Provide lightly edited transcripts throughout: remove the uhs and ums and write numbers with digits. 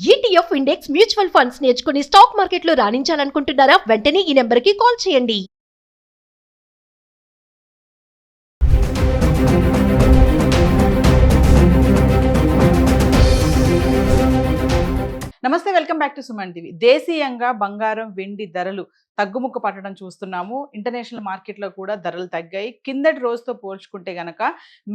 ETF index mutual funds నేర్చుకుని stock మార్కెట్లో రాణించాలనుకుంటున్నారా? వెంటనే ఈ నెంబర్కి కాల్ చేయండి. నమస్తే, welcome back to Suman TV. దేశీయంగా బంగారం వెండి ధరలు తగ్గుముక్క పట్టడం చూస్తున్నాము. ఇంటర్నేషనల్ మార్కెట్లో కూడా ధరలు తగ్గాయి. కిందటి రోజుతో పోల్చుకుంటే గనక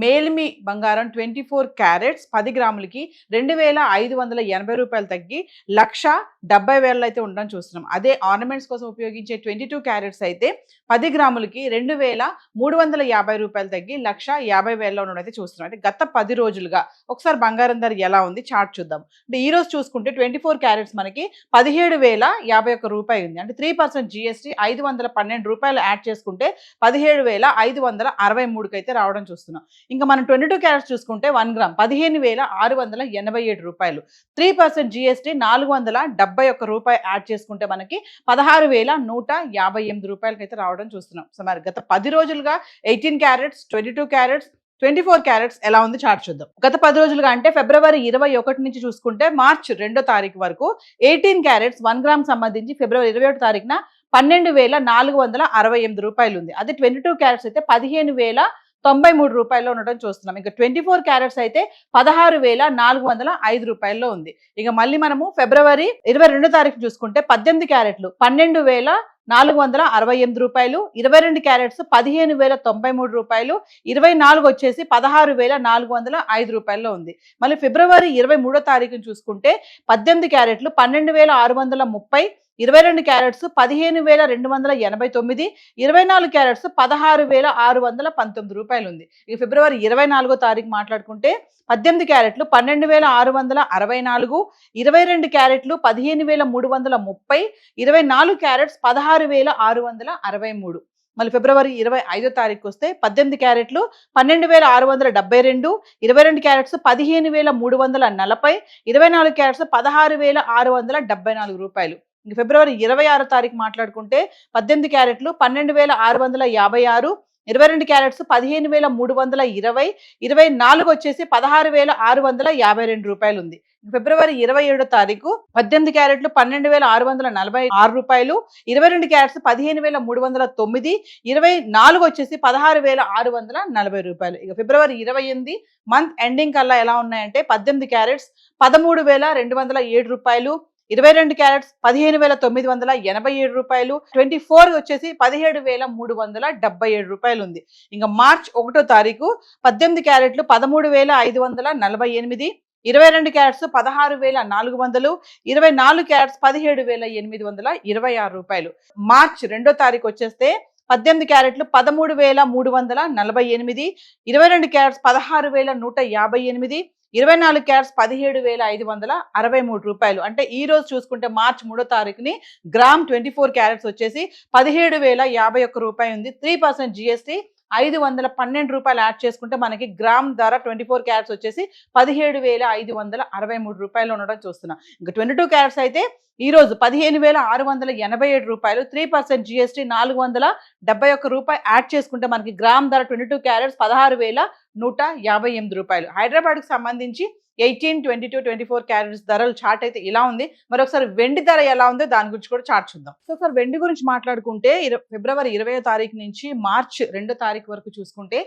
మేల్మి బంగారం 24 క్యారెట్స్ 10 గ్రాములకి 2,580 రూపాయలు తగ్గి 1,70,000 అయితే ఉండడం చూస్తున్నాం. అదే ఆర్నమెంట్స్ కోసం ఉపయోగించే 22 క్యారెట్స్ అయితే 10 గ్రాములకి 2,350 రూపాయలు తగ్గి 1,50,000 ఉండడం అయితే చూస్తున్నాం. అంటే గత 10 రోజులుగా ఒకసారి బంగారం ధర ఎలా ఉంది చార్ట్ చూద్దాం. అంటే ఈ రోజు చూసుకుంటే 24 క్యారెట్స్ మనకి 17,051 రూపాయలు ఉంది. అంటే 3% జిఎస్టీ 512 రూపాయలు యాడ్ చేసుకుంటే 17,563కి అయితే రావడం చూస్తున్నాం. ఇంకా మనం 22 క్యారెట్స్ చూసుకుంటే 1 గ్రామ్ 15,687 రూపాయలు. 3% జిఎస్టీ 471 రూపాయలు యాడ్ చేసుకుంటే మనకి 16,158 రూపాయలకి అయితే రావడం చూస్తున్నాం. సో మరి గత 10 రోజులుగా 18 క్యారెట్స్ 22 క్యారెట్స్ 24 క్యారెట్స్ ఎలా ఉంది చార్ట్ చూద్దాం. గత 10 రోజులుగా అంటే ఫిబ్రవరి 21 నుంచి చూసుకుంటే మార్చ్ 2వ తారీఖు వరకు 18 క్యారెట్స్ 1 గ్రామ్ సంబంధించి ఫిబ్రవరి 21 తారీఖున 12,468 రూపాయలు ఉంది. అదే 22 క్యారెట్స్ అయితే 15,093 రూపాయల్లో ఉండడం చూస్తున్నాం. ఇంకా 24 క్యారెట్స్ అయితే 16,405 రూపాయల్లో ఉంది. ఇక మళ్ళీ మనము ఫిబ్రవరి 22 తారీఖు చూసుకుంటే 18 క్యారెట్లు 12,468 రూపాయలు, 22 క్యారెట్స్ 15,093 రూపాయలు, 24 వచ్చేసి 16,405 రూపాయల్లో ఉంది. మళ్ళీ ఫిబ్రవరి 23 తారీఖుని చూసుకుంటే 18 క్యారెట్లు 12,630, 22 క్యారెట్స్ 15,289, 24 క్యారెట్స్ 16,619 రూపాయలు ఉంది. ఇక ఫిబ్రవరి 24 తారీఖు మాట్లాడుకుంటే 18 క్యారెట్లు 12,664, 22 క్యారెట్లు 15,330, 24 క్యారెట్స్ 16,663. మళ్ళీ ఫిబ్రవరి 25 తారీఖు వస్తే 18 క్యారెట్లు 12,672, 22 క్యారెట్స్ 15,340, 24 క్యారెట్స్ 16,674 రూపాయలు. ఇంక ఫిబ్రవరి 26 తారీఖు మాట్లాడుకుంటే 18 క్యారెట్లు 12,656, 22 క్యారెట్స్ 15,320, 24 వచ్చేసి 16,652 రూపాయలు ఉంది. ఫిబ్రవరి 27 తారీఖు 18 క్యారెట్లు 12,646 రూపాయలు, 22 క్యారెట్స్ 15,309, 24 వచ్చేసి 16,640 రూపాయలు. ఇక ఫిబ్రవరి 28 మంత్ ఎండింగ్ కల్లా ఎలా ఉన్నాయంటే 18 క్యారెట్స్ 13,207 రూపాయలు, 22 క్యారెట్స్ 15,987 రూపాయలు, 24 వచ్చేసి 17,377 రూపాయలు ఉంది. ఇంకా మార్చ్ 1 తారీఖు 18 క్యారెట్లు 13,548, 22 క్యారెట్స్ 16,400, 24 క్యారెట్స్ 17,826 రూపాయలు. మార్చ్ 2 తారీఖు వచ్చేస్తే 18 క్యారెట్లు 13,348, 22 క్యారెట్స్ 16,158, 24 క్యారెట్స్ 17,563 రూపాయలు. అంటే ఈ రోజు చూసుకుంటే మార్చ్ 3 తారీఖుని గ్రామ్ 24 క్యారెట్స్ వచ్చేసి 17,051 రూపాయలు ఉంది. 3% జిఎస్టీ 512 రూపాయలు యాడ్ చేసుకుంటే మనకి గ్రామ్ ధర 24 క్యారెట్స్ వచ్చేసి 17,563 రూపాయలు ఉండడం చూస్తున్నాం. ఇంకా 22 క్యారెట్స్ అయితే ఈ రోజు 15,687 రూపాయలు, 3% జిఎస్టీ 471 రూపాయలు యాడ్ చేసుకుంటే మనకి గ్రామ్ ధర 22 క్యారెట్స్ 16,158 రూపాయలు. హైదరాబాద్కి సంబంధించి 18, 22, 24 క్యారెట్స్ ధరలు చార్ట్ అయితే ఇలా ఉంది. మరొకసారి వెండి ధర ఎలా ఉందో దాని గురించి కూడా చార్ట్ చూద్దాం. సో సార్ వెండి గురించి మాట్లాడుకుంటే ఫిబ్రవరి 20 తారీఖు నుంచి మార్చ్ 2 తారీఖు వరకు చూసుకుంటే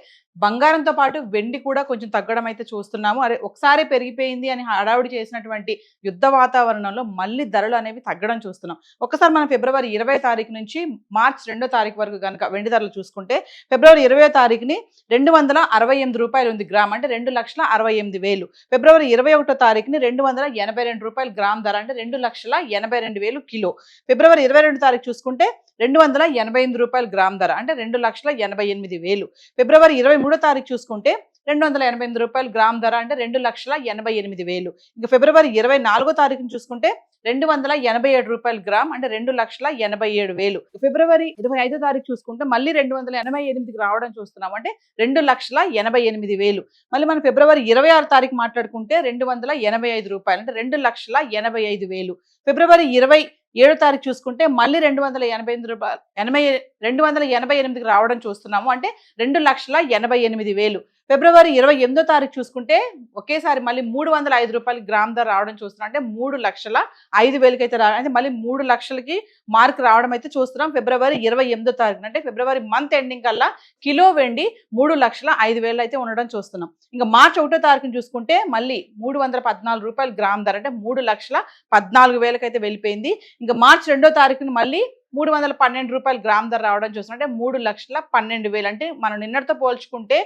బంగారంతో పాటు వెండి కూడా కొంచెం తగ్గడం అయితే చూస్తున్నాము. అరే ఒకసారి పెరిగిపోయింది అని హడావుడి చేసినటువంటి యుద్ధ వాతావరణంలో మళ్ళీ ధరలు అనేవి తగ్గడం చూస్తున్నాం. ఒకసారి మనం ఫిబ్రవరి 20 తారీఖు నుంచి మార్చ్ 2 తారీఖు వరకు కనుక వెండి ధరలు చూసుకుంటే ఫిబ్రవరి 20 తారీఖుని 268 రూపాయలు ఉంది గ్రామ్, అంటే 2,68,000. ఫిబ్రవరి 21 తారీఖుని 282 రూపాయలు గ్రామ్ ధర, అంటే 2,82,000 కిలో. ఫిబ్రవరి 22 తారీఖు చూసుకుంటే 288 రూపాయలు గ్రామ్ ధర, అంటే 2,88,000. ఫిబ్రవరి 23 తారీఖు చూసుకుంటే 288 రూపాయలు గ్రామ్ ధర, అంటే 2,88,000. ఇంకా ఫిబ్రవరి 24 తారీఖుని చూసుకుంటే 287 రూపాయలు గ్రామ్, అంటే 2,87,000. ఫిబ్రవరి 25 తారీఖు చూసుకుంటే మళ్ళీ 288కి రావడం చూస్తున్నాం, అంటే 2,88,000. మళ్ళీ మనం ఫిబ్రవరి 26 తారీఖు మాట్లాడుకుంటే 285 రూపాయలు, అంటే 2,85,000. ఫిబ్రవరి 27 తారీఖు చూసుకుంటే మళ్ళీ 288కి రావడం చూస్తున్నాము, అంటే 2,88,000. ఫిబ్రవరి 28వ తారీఖు చూసుకుంటే ఒకేసారి మళ్ళీ 305 రూపాయలు గ్రామ్ ధర రావడం చూస్తున్నాం. అంటే 3,05,000కి అయితే అంటే మళ్ళీ 3 లక్షలకి మార్క్ రావడం అయితే చూస్తున్నాం ఫిబ్రవరి 28వ తారీఖున. అంటే ఫిబ్రవరి మంత్ ఎండింగ్ కల్లా కిలో వెండి 3,05,000 అయితే ఉండడం చూస్తున్నాం. ఇంకా మార్చి 1వ తారీఖున చూసుకుంటే మళ్ళీ 314 రూపాయలు గ్రామ్ ధర, అంటే 3,14,000కి అయితే వెళ్ళిపోయింది. ఇంకా మార్చి 2వ తారీఖున మళ్ళీ 312 రూపాయలు గ్రామ్ ధర రావడం చూస్తున్నాం. అంటే 3,12,000. అంటే మనం నిన్నటితో పోల్చుకుంటే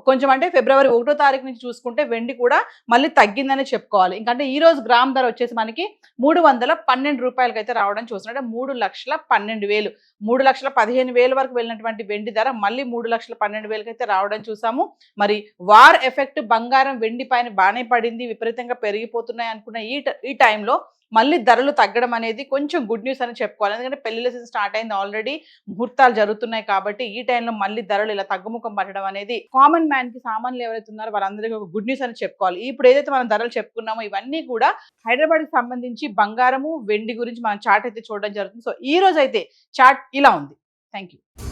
కొంచెం, అంటే ఫిబ్రవరి 1వ తారీఖు నుంచి చూసుకుంటే వెండి కూడా మళ్ళీ తగ్గిందని చెప్పుకోవాలి. ఇంకంటే ఈ రోజు గ్రామ్ ధర వచ్చేసి మనకి 312 రూపాయలకి అయితే రావడం చూస్తున్నాం. అంటే 3,12,000, 3,15,000 వరకు వెళ్ళినటువంటి వెండి ధర మళ్ళీ 3,12,000కి అయితే రావడం చూసాము. మరి వార్ ఎఫెక్ట్ బంగారం వెండి పైన బాగానే పడింది, విపరీతంగా పెరిగిపోతున్నాయి అనుకున్న ఈ టైంలో మళ్ళీ ధరలు తగ్గడం అనేది కొంచెం గుడ్ న్యూస్ అని చెప్పుకోవాలి. ఎందుకంటే పెళ్లిళ్ళ సీజన్ స్టార్ట్ అయింది, ఆల్రెడీ ముహూర్తాలు జరుగుతున్నాయి కాబట్టి ఈ టైంలో మళ్ళీ ధరలు ఇలా తగ్గుముఖం పట్టడం అనేది కామన్ మ్యాన్ కి, సామాన్యులు ఎవరైతే ఉన్నారో వాళ్ళందరికీ ఒక గుడ్ న్యూస్ అని చెప్పుకోవాలి. ఇప్పుడు ఏదైతే మనం ధరలు చెప్పుకున్నామో ఇవన్నీ కూడా హైదరాబాద్ కి సంబంధించి బంగారము వెండి గురించి మనం చార్ట్ అయితే చూడడం జరుగుతుంది. సో ఈ రోజు అయితే చార్ట్ ఇలా ఉంది. Thank you.